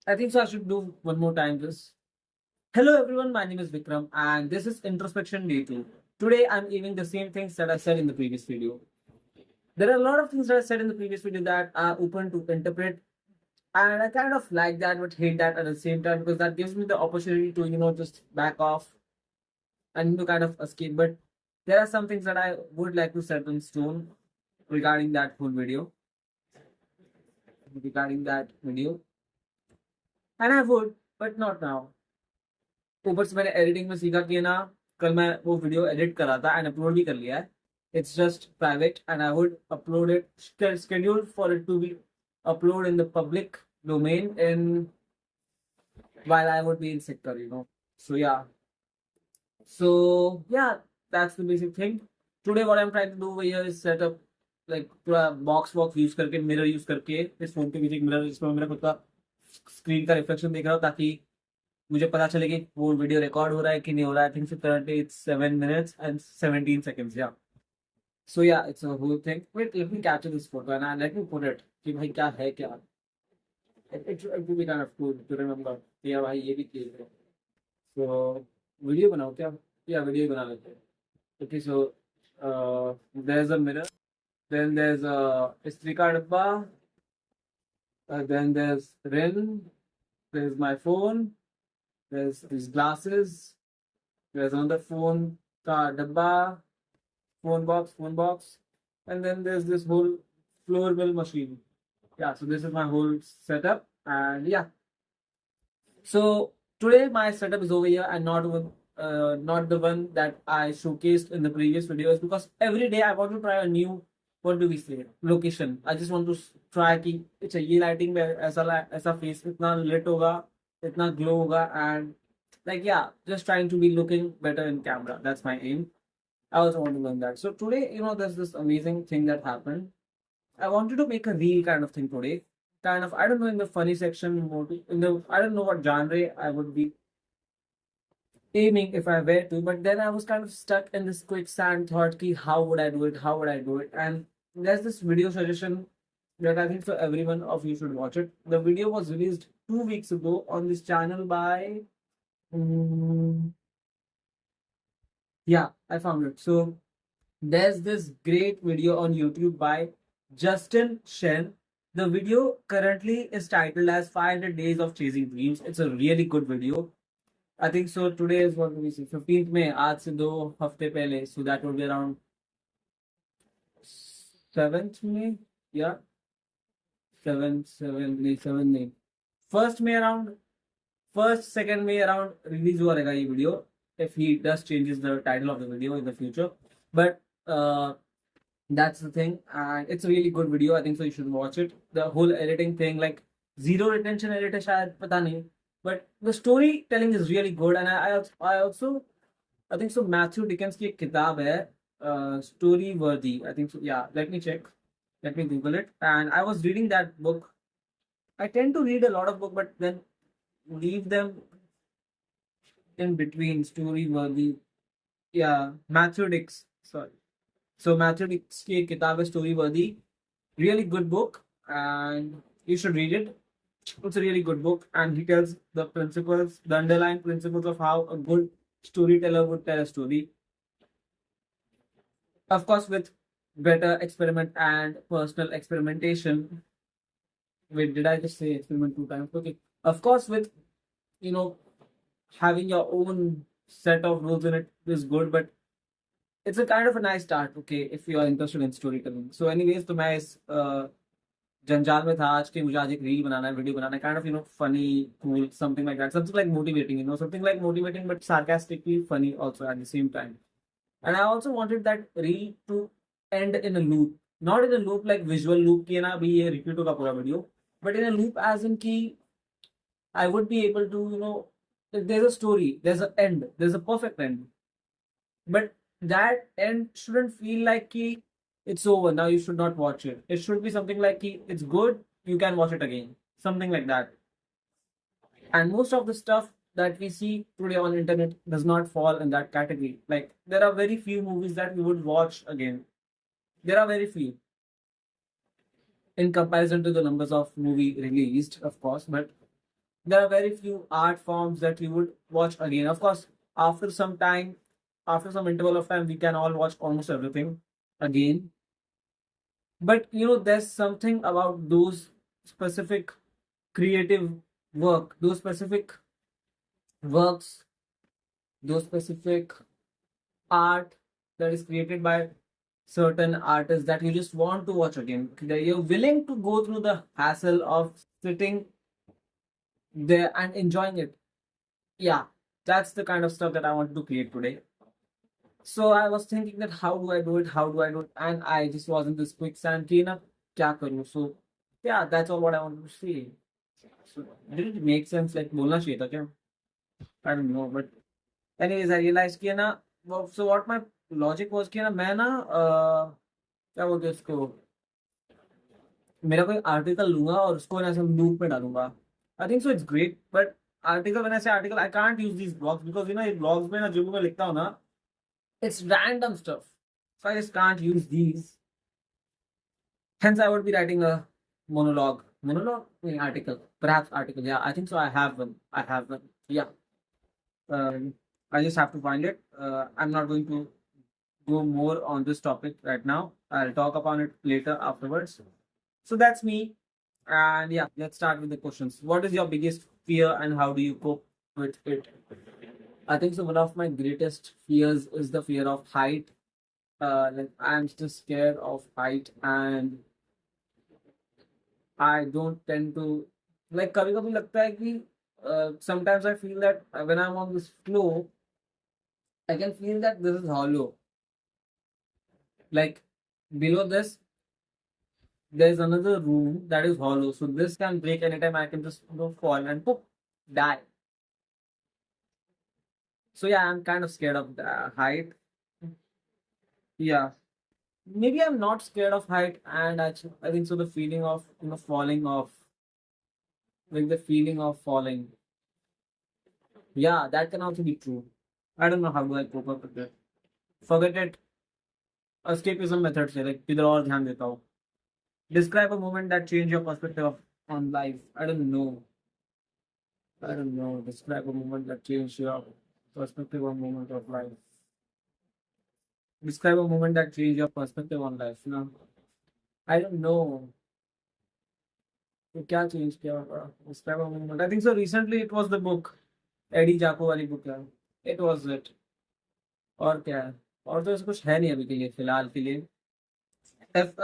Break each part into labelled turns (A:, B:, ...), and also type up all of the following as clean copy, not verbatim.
A: I think so. I should do one more time this. Hello everyone, my name is Vikram and this is Introspection Day 2. Today I'm giving the same things that I said in the previous video. There are a lot of things that I said in the previous video that are open to interpret, and I kind of like that but hate that at the same time because that gives me the opportunity to, just back off and to kind of escape. But there are some things that I would like to set in stone regarding that whole video. Regarding that video. And I would, but not now. ऊपर से मैंने editing में सीखा कि ना कल मैं वो वीडियो एडिट करा था एंड अपलोड भी कर लिया है. It's just private and I would upload it scheduled for it to be upload in the public domain in while I would be in sector. So yeah. So yeah, that's the basic thing. Today what I'm trying to do over here is set up like पूरा box use करके mirror use करके इस phone के पीछे एक mirror जिसमें मेरा खुद का स्क्रीन का रिफ्लेक्शन देख रहा हूँ ताकि मुझे पता चले कि वो वीडियो रिकॉर्ड हो रहा है कि नहीं हो रहा है. I think so currently it's 7 minutes and 17 seconds. Yeah so yeah it's a whole thing. Wait let me capture this photo and let me put it कि भाई क्या है क्या. It will be kind of cool to remember कि यार भाई ये भी चीज है. सो वीडियो बनाओ क्या. या वीडियो बना लेते हैं. Okay so there is a mirror, then there's a istri ka dabba, then there's rin, there's my phone, there's these glasses, there's another phone ka dabba, phone box, and then there's this whole floor mill machine. Yeah, so this is my whole setup, and yeah. So today my setup is over here and not the one that I showcased in the previous videos because every day I want to try a new, what do we say, location. I just want to try कि अच्छा ये lighting में ऐसा face इतना lit होगा, इतना glow होगा, and like yeah, just trying to be looking better in camera. That's my aim. I also want to learn that. So today, there's this amazing thing that happened. I wanted to make a reel kind of thing today. Kind of, I don't know, in the funny section, I don't know what genre I would be aiming if I were to, but then I was kind of stuck in this quicksand thought ki how would I do it? How would I do it? And there's this video suggestion that I think so every one of you should watch it. The video was released 2 weeks ago on this channel by yeah, I found it. So there's this great video on YouTube by Justin Shen. The video currently is titled as 500 Days of Chasing Dreams. It's a really good video. I think so. Today is what do we see? 15th May. आज से 2 हफ्ते पहले. So that would be around 7th May. Yeah. 7 May. 1st May around. 1st, 2nd May around release हुआ रहेगा ये video. If he does changes the title of the video in the future. But that's the thing. And it's a really good video. I think so. You should watch it. The whole editing thing, like zero retention edit है शायद पता नहीं. But the storytelling is really good, and I also I think so. Matthew Dickens की एक किताब है story worthy. I think so. Yeah, let me check. Let me Google it. And I was reading that book. I tend to read a lot of books, but then leave them in between. Story worthy. Yeah, Matthew Dicks. Sorry. So Matthew Dicks की एक किताब है story worthy. Really good book, and you should read it. It's a really good book, and he tells the principles, the underlying principles of how a good storyteller would tell a story. Of course, with better experiment and personal experimentation. Wait, did I just say experiment 2 times? Okay. Of course, with you know having your own set of rules in it is good, but it's a kind of a nice start. Okay, if you are interested in storytelling. So, anyways, तो मैं इस जंजाल में था आज के मुझे आज एक रील बनाना है, वीडियो बनाना है, kind of funny cool something like that, something like motivating, something like motivating but sarcastically funny also at the same time. And I also wanted that reel to end in a loop, not in a loop like visual loop कि ना अभी ये repeat होगा पूरा video, but in a loop as in कि I would be able to there's a story, there's an end, there's a perfect end, but that end shouldn't feel like कि it's over now, you should not watch it. It should be something like it's good, you can watch it again, something like that. And most of the stuff that we see today on internet does not fall in that category. Like there are very few movies that we would watch again. There are very few in comparison to the numbers of movie released, of course, but there are very few art forms that you would watch again. Of course, after some time, after some interval of time, we can all watch almost everything again. But there's something about those specific creative work, those specific works, those specific art that is created by certain artists that you just want to watch again. That you're willing to go through the hassle of sitting there and enjoying it. Yeah, that's the kind of stuff that I wanted to create today. So I was thinking that how do I do it? How do I do it? And I just was in this quicksand. कि ना क्या करूँ? So yeah, that's all what I wanted to say. So did it make sense? Like बोलना चाहिए था क्या? I don't know, but anyways, I realized कि ना so what my logic was कि ना मैं ना क्या बोलते हैं उसको, मेरा कोई आर्टिकल लूंगा और उसको ना ऐसे लूप में डालूंगा. I think so it's great, but article when I say article I can't use these blogs because ये ब्लॉग्स में ना जो भी मैं लिखता हूँ ना, it's random stuff. So I just can't use these. Hence, I would be writing a monologue. Monologue? Article. Perhaps article. Yeah, I think so. I have one. I have one. Yeah. I just have to find it. I'm not going to go more on this topic right now. I'll talk upon it later afterwards. So that's me. And yeah, let's start with the questions. What is your biggest fear and how do you cope with it? I think so. One of my greatest fears is the fear of height. Like I'm just scared of height, and I don't tend to like. कभी कभी लगता है कि sometimes I feel that when I'm on this floor, I can feel that this is hollow. Like below this, there's another room that is hollow. So this can break anytime. I can just fall and poof, die. So yeah, I'm kind of scared of the height. Yeah. Maybe I'm not scared of height, and I think so. The feeling of falling off, like the feeling of falling. Yeah, that can also be true. I don't know how do I cope up with it. Forget it. Escapism method से like किधर और ध्यान देता हूँ. Describe a moment that changed your perspective on life. I don't know. I don't know. Describe a moment that changed your perspective on moment of life. Describe a moment that changed your perspective on life. No, I don't know. तो क्या change किया होगा? Describe a moment. I think so. Recently, it was the book. Eddie Jaku वाली book है. It was it. और क्या है? और तो ऐसा कुछ है नहीं अभी के लिए फिलहाल के लिए. If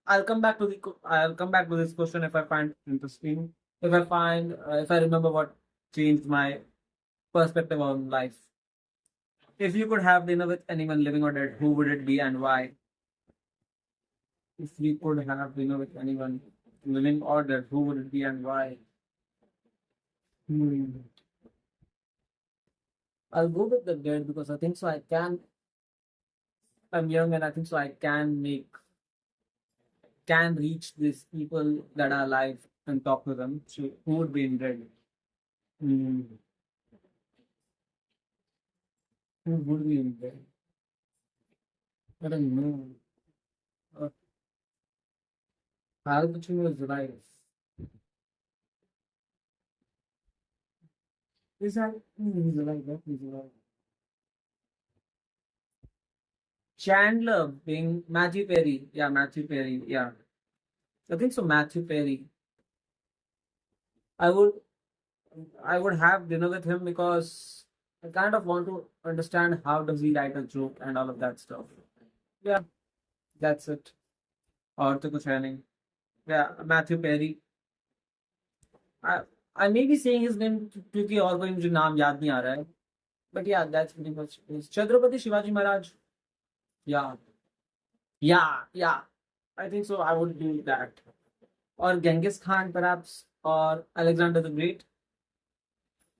A: I'll come back to this question if I find interesting. If I remember what changed my perspective on life. If you could have dinner with anyone living or dead, who would it be and why? If you could have dinner with anyone living or dead, who would it be and why? Hmm. I'll go with the dead because I think so. I'm young and I think so. I can reach these people that are alive and talk to them. So who would be in dead? Hmm. Who would be in dead? I don't know. Uh, Al Pacino is alive. Is that he's alive? Yeah, he's alive. Chandler being Matthew Perry. Yeah, Matthew Perry. Yeah, I think so. Matthew Perry. I would I would have dinner with him because I kind of want to understand how does he write a joke and all of that stuff. Yeah, that's it. और तो कुछ है नहीं. Yeah, Matthew Perry. I I may be saying his name क्योंकि और कोई मुझे नाम याद नहीं आ रहा है. But yeah, that's pretty much it. Chhatrapati Shivaji Maharaj. Yeah, yeah. I think so. I would do that. Or Genghis Khan, perhaps, or Alexander the Great.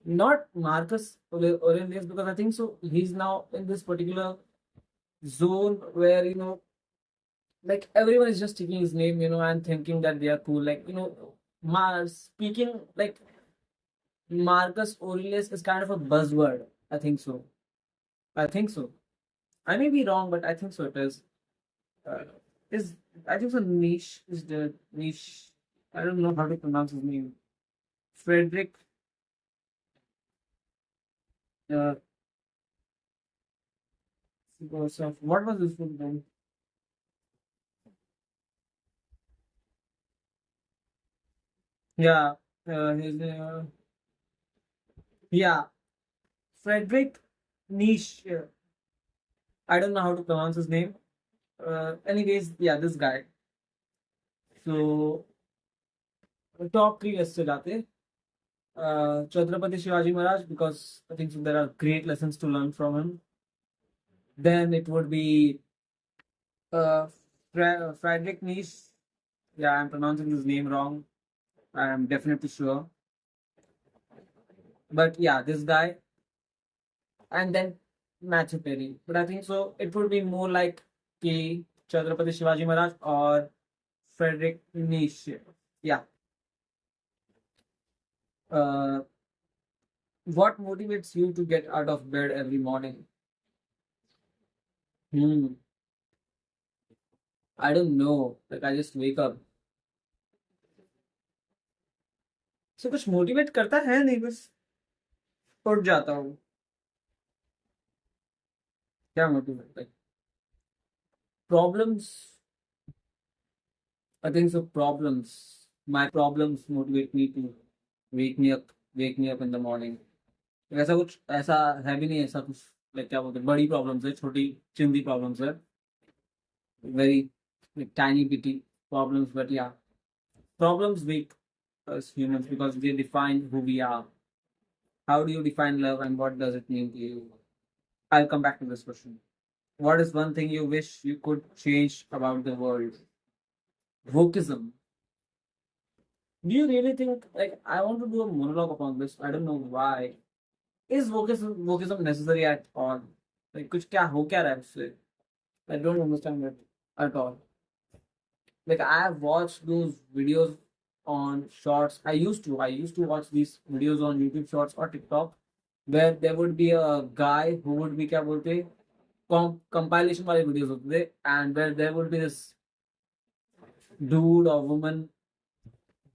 A: Not Marcus Aurelius, because I think so. He's now in this particular zone where like everyone is just taking his name, and thinking that they are cool. Like Mars speaking like Marcus Aurelius is kind of a buzzword. I think so. I think so. I may be wrong, but I think so. It is. Uh, is I think so. Niche is the niche. I don't know how to pronounce his name. Frederick. Uh, what was his full name? Yeah, his yeah, Frederick Nietzsche. I don't know how to pronounce his name. Anyways, yeah, this guy. So top three list से जाते Chhatrapati Shivaji Maharaj, because I think there are great lessons to learn from him. Then it would be uh, Friedrich Nietzsche. Yeah, I'm pronouncing his name wrong. I am definitely sure. But yeah, this guy. And then Matthew Perry. But I think so. It would be more like K. Chhatrapati Shivaji Maharaj or Friedrich Nietzsche. Yeah. Uh, what motivates you to get out of bed every morning? Hmm. I don't know. Like I just wake up. So कुछ motivate करता है नहीं, बस उठ जाता हूँ. क्या motivate like problems? I think so. Problems. My problems motivate me to wake me up. Wake me up in the morning. ऐसा कुछ ऐसा है भी नहीं, ऐसा कुछ लाइक क्या बोलते हैं, बड़ी प्रॉब्लम्स है, छोटी चिंदी प्रॉब्लम्स है, very like tiny bitty problems, but yeah, problems make us humans because they define who we are. How do you define love and what does it mean to you? I'll come back to this question. What is one thing you wish you could change about the world? Wokeism. Do you really think, like, I want to do a monologue upon this? I don't know why. Is wokeism necessary at all? Like, कुछ क्या हो क्या रहा है उससे? I don't understand it at all. Like I have watched those videos on shorts. I used to watch these videos on YouTube shorts or TikTok where there would be a guy who would be क्या बोलते compilation वाले videos होते थे, and where there would be this dude or woman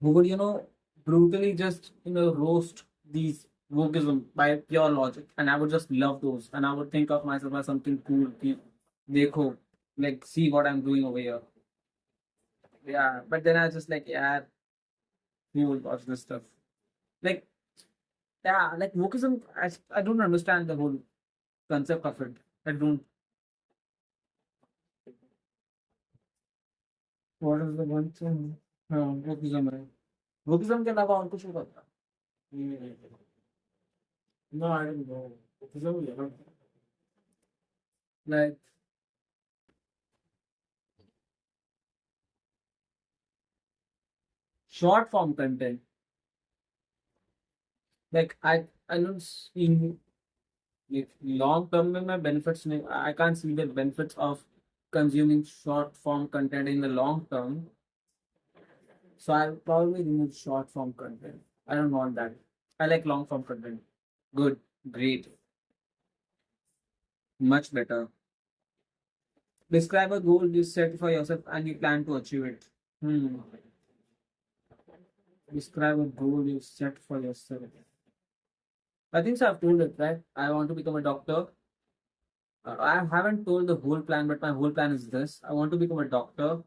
A: who would brutally just roast these wokeism by pure logic, and I would just love those, and I would think of myself as something cool. कि देखो, like see what I'm doing over here. Yeah, but then I was just like, yeah, who will watch this stuff? Like, yeah, like wokeism, I don't understand the whole concept of it. I don't. What is the one thing? Wokeism, right? Wokeism के अलावा और कुछ नहीं पता. No, I don't know. Wokeism, yeah. Like, short form content. Like, I don't see long term में मैं benefits नहीं. I can't see the benefits of consuming short form content in the long term. So I'll probably remove short form content. I don't want that. I like long form content. Good, great, much better. Describe a goal you set for yourself and you plan to achieve it. Hmm. Describe a goal you set for yourself. I think so. I've told it, right? I want to become a doctor. I haven't told the whole plan, but my whole plan is this: I want to become a doctor,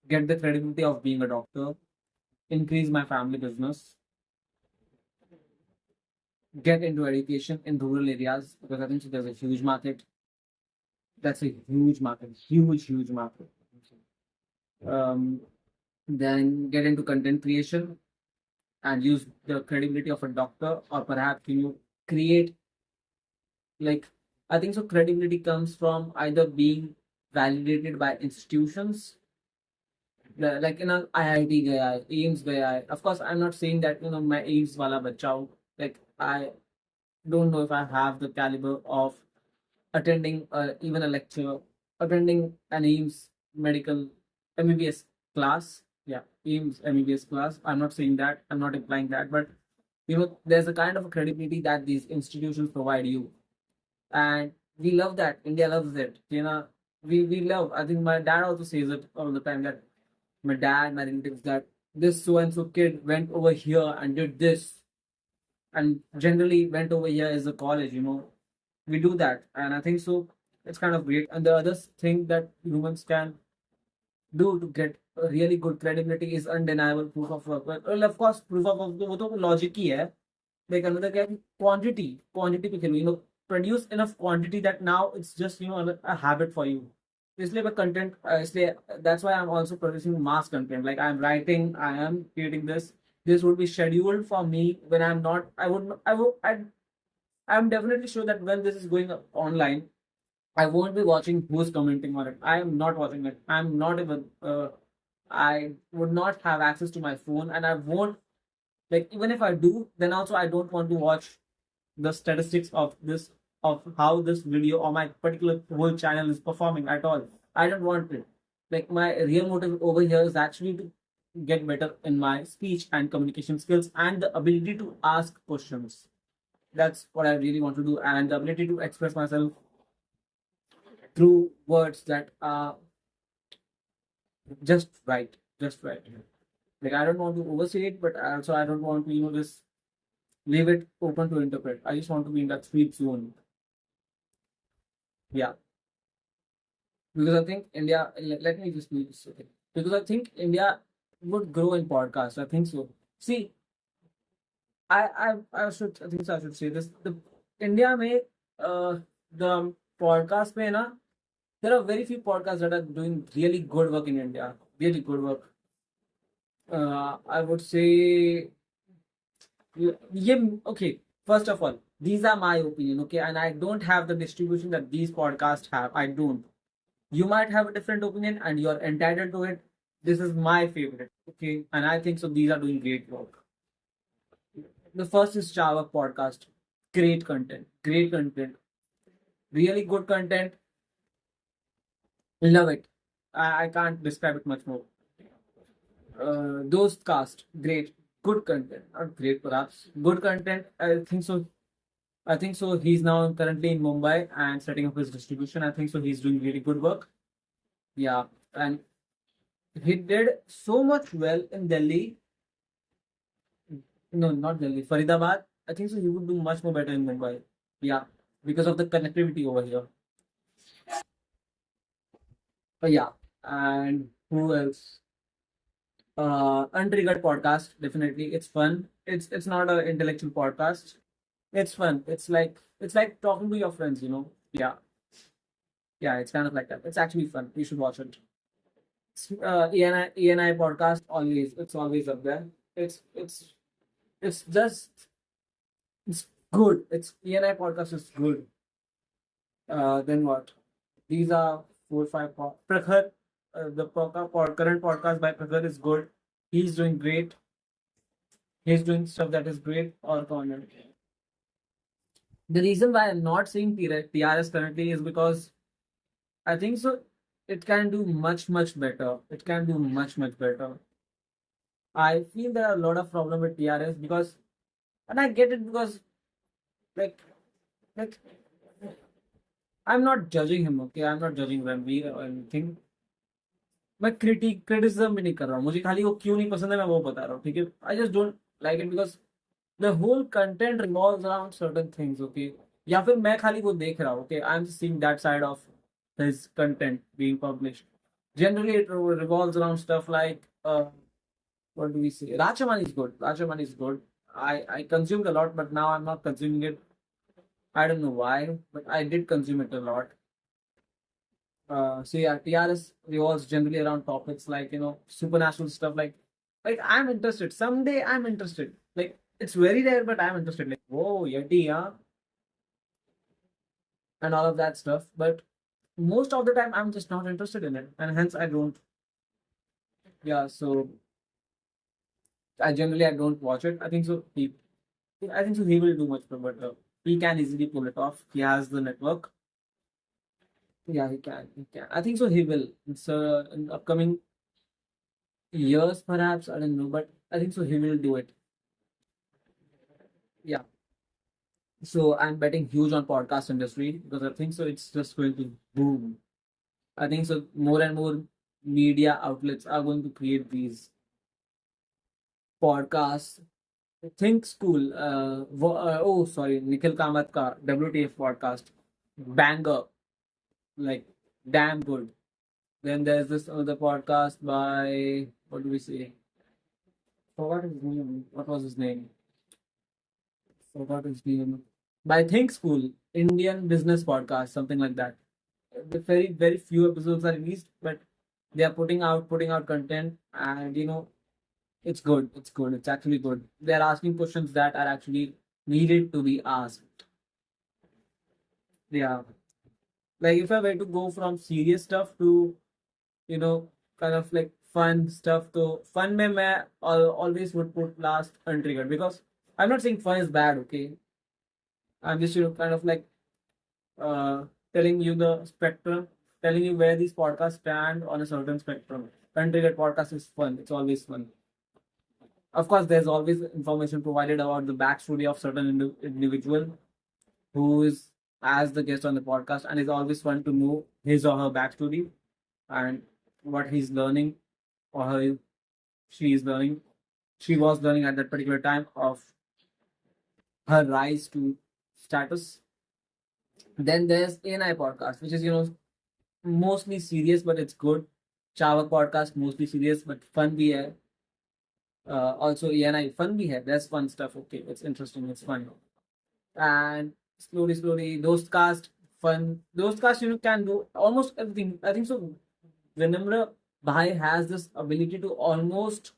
A: get the credibility of being a doctor, increase my family business, get into education in rural areas because I think so there's a huge market. That's a huge market, huge market. Um, then get into content creation and use the credibility of a doctor, or perhaps create, like, I think so. Credibility comes from either being validated by institutions, like IIT गया है, AIMS गया है. Of course, I'm not saying that मैं AIMS वाला बच्चा हूँ. Like I don't know if I have the caliber of attending even a lecture, attending an AIMS medical MBBS class. Yeah, AIMS MBBS class. I'm not saying that. I'm not implying that. But there's a kind of a credibility that these institutions provide you, and we love that. India loves it. We love. I think my dad also says it all the time that my dad, my relatives, that this so and so kid went over here and did this, and generally went over here is a college, we do that, and I think so it's kind of great. And the other thing that humans can do to get a really good credibility is undeniable proof of work. Well, of course, proof of work वो तो logic ही है. Like another क्या है, quantity पे खेलो, produce enough quantity that now it's just a habit for you. इसलिए मैं content इसलिए that's why I'm also producing mass content. Like I'm writing, I am creating this. This would be scheduled for me when I'm not. I'm definitely sure that when this is going up online, I won't be watching who's commenting on it. I am not watching it. I'm not even. I would not have access to my phone, and I won't, like, even if I do, then also I don't want to watch the statistics of this, of how this video or my particular whole channel is performing at all. I don't want it. Like my real motive over here is actually to get better in my speech and communication skills and the ability to ask questions. That's what I really want to do, and the ability to express myself through words that are just right, just right. Like I don't want to oversay it, but also I don't want to just leave it open to interpret. I just want to be in that sweet zone. Yeah, because I think India. Let me just be this, okay. Because I think India would grow in podcasts. I think so. See, I think so I should say this. The India may the podcast में ना, there are very few podcasts that are doing really good work in India. Really good work. I would say, yeah, okay. First of all, these are my opinion, okay, and I don't have the distribution that these podcasts have. I don't. You might have a different opinion, and you're entitled to it. This is my favorite, okay, and I think so. These are doing great work. The first is Java podcast. Great content, really good content. Love it. I can't describe it much more. Those cast, great, good content, not great perhaps, good content. I think so. He's now currently in Mumbai and setting up his distribution. I think so. He's doing really good work. Yeah, and he did so much well in Delhi. No, not Delhi, Faridabad. I think so. He would do much more better in Mumbai. Yeah, because of the connectivity over here. Yeah, and who else? Untriggered podcast, definitely. It's fun. It's not an intellectual podcast. It's fun. It's like talking to your friends. Yeah, yeah. It's kind of like that. It's actually fun. You should watch it. ENI podcast, always. It's always up there. It's just it's good. It's ENI podcast is good. Then what? These are 4 5 Prakhar. The current podcast by Prakhar is good. He's doing great. He's doing stuff that is great or corner. The reason why I'm not seeing TRS currently is because I think so. It can do much better. It can do much better. I feel there are a lot of problem with TRS because, and I get it because, like, like I'm not judging him. Okay, I'm not judging Ranveer or anything. मैं criticism भी नहीं कर रहा हूँ. मुझे खाली वो क्यों नहीं पसंद है मैं वो बता रहा हूँ. ठीक है, I just don't like it because the whole content revolves around certain things. Okay, या फिर मैं खाली वो देख रहा हूँ. Okay, I am seeing that side of his content being published. Generally, it revolves around stuff like what do we say? Rachamani is good. Rachamani is good. I consumed a lot, but now I'm not consuming it. I don't know why, but I did consume it a lot. So yeah, TRS revolves generally around topics like supernatural stuff. Like I'm interested. Someday I'm interested. Like it's very rare, but I'm interested. Like whoa, Yeti, yeah, and all of that stuff. But most of the time, I'm just not interested in it, and hence I don't. Yeah, so I don't watch it. I think so. I think so. He will do much better. But he can easily pull it off. He has the network. Yeah, he can. He can. I think so. He will. So in upcoming years, perhaps I don't know, but I think so. He will do it. Yeah. So I'm betting huge on podcast industry because I think so. It's just going to boom. I think so. More and more media outlets are going to create these. podcast. Think School. Oh, sorry, Nikhil Kamath ka WTF podcast. Banger, like damn good. Then there's this other podcast by what do we say? Forgot his name. What was his name? Forgot his name. By Think School, Indian Business Podcast, something like that. The very few episodes are released, but they are putting out content, and it's good. It's good. It's actually good. They're asking questions that are actually needed to be asked. Yeah. Like if I were to go from serious stuff to, you know, kind of like fun stuff, to fun mein main always would put last untriggered, because I'm not saying fun is bad, okay? I'm just, kind of like uh telling you the spectrum, telling you where these podcasts stand on a certain spectrum. Untriggered podcast is fun. It's always fun. Of course, there's always information provided about the backstory of certain individual who is as the guest on the podcast, and it's always fun to know his or her backstory and what he's learning, or her she is learning, she was learning at that particular time of her rise to status. Then there's ANI podcast, which is mostly serious, but it's good. Chawak podcast, mostly serious but fun bhi hai. Also ANI fun bhi hai. There's fun stuff. Okay, it's interesting. It's fun. And slowly, Dostcast, fun. Dostcast, can do almost everything. I think so. Vinamra Bhai has this ability to almost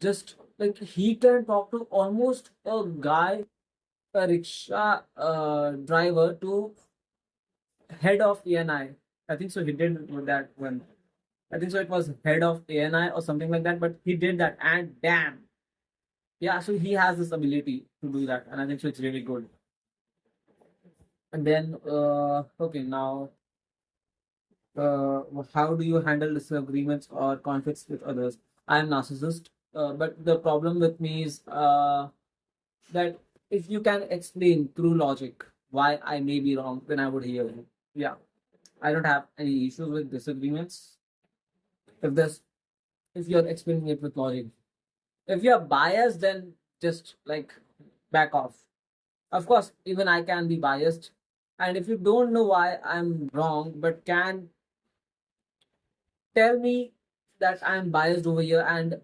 A: just like he can talk to almost a guy, a rickshaw driver, to head of ANI. I think so. He did with that one. I think so. It was head of ANI or something like that. But he did that, and damn, yeah. So he has this ability to do that, and I think so. It's really good. And then, okay, now, how do you handle disagreements or conflicts with others? I am narcissist, but the problem with me is that if you can explain through logic why I may be wrong, then I would hear you. Yeah, I don't have any issues with disagreements. If there's if you're explaining it with logic, if you're biased, then just like back off. Of course, even I can be biased, and if you don't know why I'm wrong, but can tell me that I'm biased over here and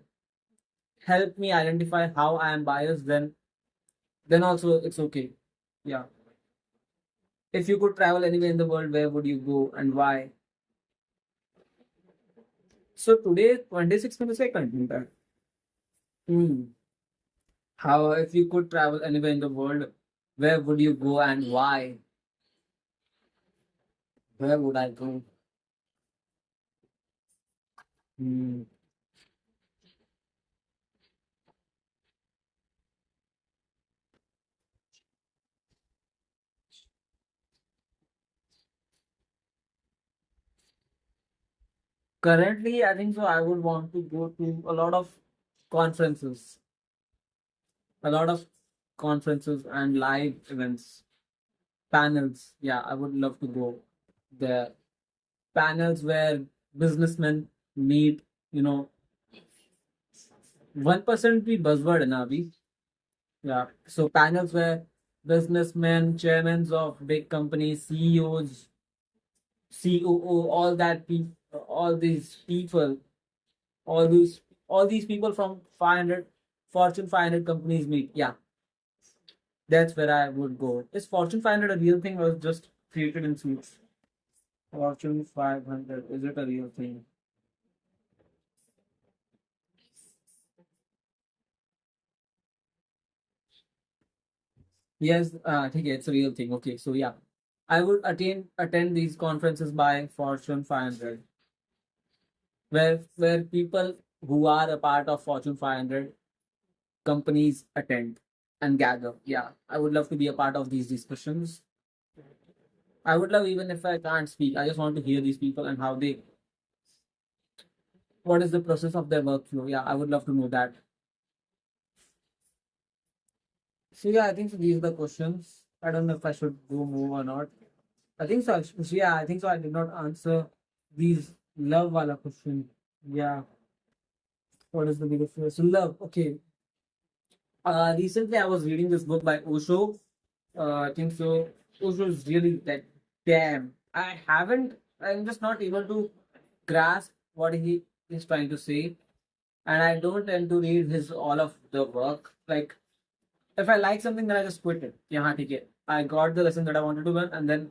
A: help me identify how I am biased, then also it's okay. Yeah. If you could travel anywhere in the world, where would you go and why? So today, 26 minutes, I continue that. Hmm. How, if you could travel anywhere in the world, where would you go and why? Where would I go? Hmm. Currently, I think so. I would want to go to conferences, a lot of conferences and live events, panels. Yeah, I would love to go there. Panels where businessmen meet, you know, 1% be buzzword na abhi. Yeah. So panels where businessmen, chairmen of big companies, CEOs, COO, all these people, all these people from 500 Fortune 500 companies meet. Yeah, that's where I would go. Is Fortune 500 a real thing or just created in suits? Fortune 500, is it a real thing? Yes, I think it's a real thing. Okay, so yeah, I would attend these conferences by Fortune 500, where people who are a part of Fortune 500 companies attend and gather. Yeah, I would love to be a part of these discussions. I would love, even if I can't speak, I just want to hear these people and what is the process of their workflow. Yeah, I would love to know that. So yeah, I think so these are the questions. I don't know if I should go move or not. I think so. Yeah, I think so. I did not answer these love wala question. Yeah. What is the biggest fear? So love. Okay. Recently I was reading this book by Osho. I think so. Osho is really like, damn. I'm just not able to grasp what he is trying to say, and I don't tend to read his all of the work. Like, if I like something, then I just quit it. Yeah, theek hai. I got the lesson that I wanted to learn, and then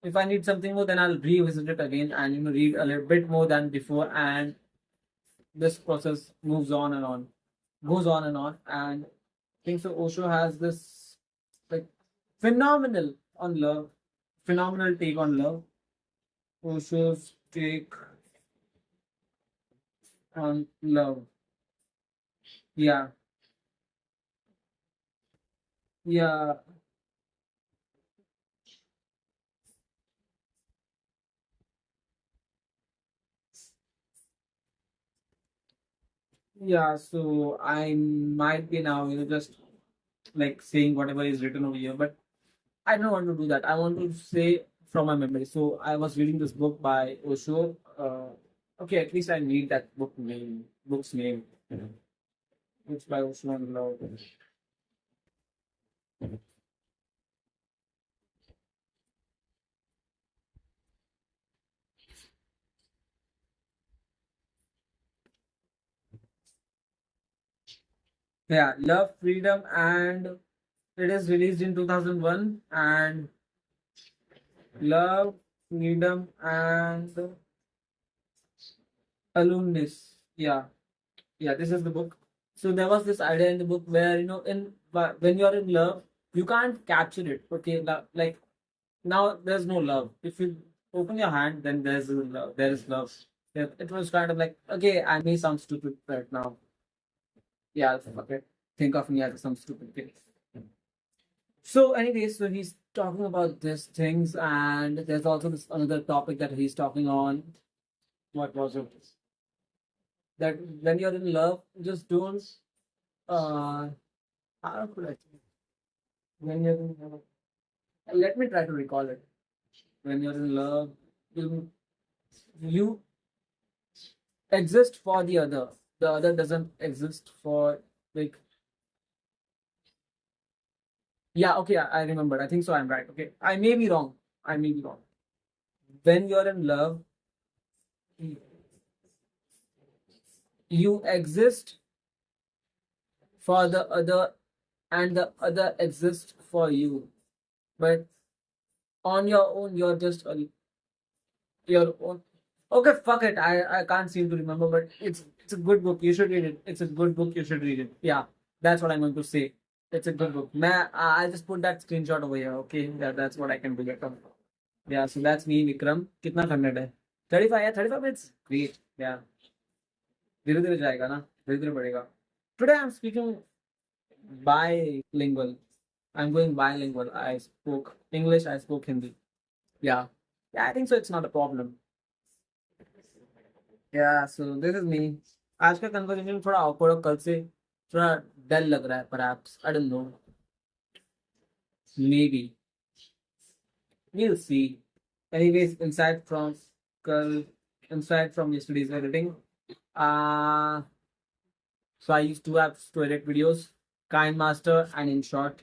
A: if I need something more, then I'll revisit it again and read a little bit more than before, and this process moves on and on, goes on and on. And I think so. Osho has this like phenomenal on love, phenomenal take on love. Osho's take on love. Yeah, yeah, yeah. So I might be now, just like saying whatever is written over here, but I don't want to do that. I want to say from my memory. So I was reading this book by Osho. Okay, at least I need that book's name. It's by Osho and love. Yeah, Love, Freedom, and it is released in 2001. And Love, Freedom, and Alumnus. Yeah, yeah, this is the book. So there was this idea in the book where when you're in love, you can't capture it. Okay, like now there's no love. If you open your hand, then there's love. There is love. Yeah, it was kind of like, okay, I may sound stupid right now. Yeah, okay. Think of me as some stupid kid. So, anyways, so he's talking about these things, and there's also this another topic that he's talking on. What was it? That when you're in love, just don't. Uh, how could I say? When you're in love, let me try to recall it. When you're in love, you exist for the other. The other doesn't exist for like. Yeah, okay, I remember. I think so. I'm right. Okay, I may be wrong. I may be wrong. When you're in love, you exist for the other and the other exists for you, but on your own you're just your own. Okay, fuck it, I can't seem to remember, but it's a good book, you should read it. It's a good book, you should read it. Yeah, that's what I'm going to say. It's a good book. I'll just put that screenshot over here. Okay, that's what I can do better. Yeah, so that's me, Vikram. Kitna 100 hai? 35. Yeah, 35 minutes. Great. Yeah, धीरे धीरे जाएगा ना, धीरे धीरे बढ़ेगा. Today I'm speaking bilingual. I'm going bilingual. I spoke English, I spoke Hindi. Yeah. Yeah, I think so. It's not a problem. Yeah, so this is me. आज का conversation थोड़ा awkward और कल से थोड़ा dull लग रहा है, perhaps. I don't know. Maybe. We'll see. Anyways, कल insight from yesterday's editing. Uh so I used to have to edit videos, KindMaster and InShot,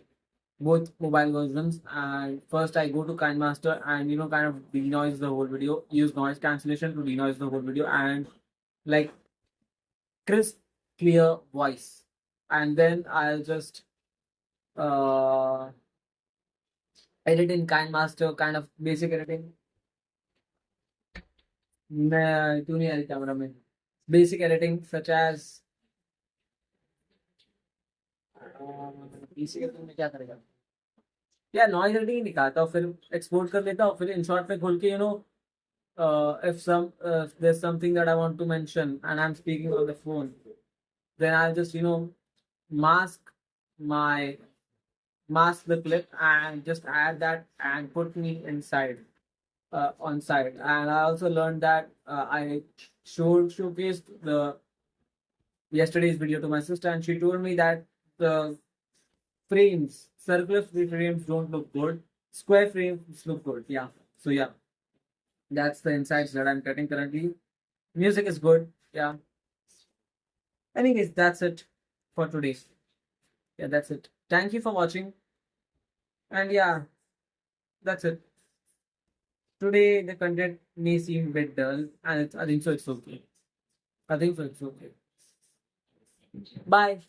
A: both mobile versions. And first I go to KindMaster and kind of denoise the whole video, use noise cancellation to denoise the whole video, and like crisp, clear voice. And then I'll just uh edit in KindMaster, kind of basic editing. मैं क्यों नहीं आ रही camera में basic editing such as basic editing में क्या करेगा या noise editing ही निकालता हूँ फिर एक्सपोर्ट कर लेता हूँ फिर इन शॉर्ट पे खोल के if there's something that I want to mention and I'm speaking on the phone, then I'll just mask my mask the clip and just add that and put me inside on site. And I also learned that I showcased the yesterday's video to my sister, and she told me that the frames, circular frames don't look good. Square frames look good. Yeah. So yeah, that's the insights that I'm getting currently. Music is good. Yeah. Anyways, that's it for today. Yeah, that's it. Thank you for watching. And yeah, that's it. Today the content may seem a bit dull, and I think so. It's okay. I think so. It's okay. Bye.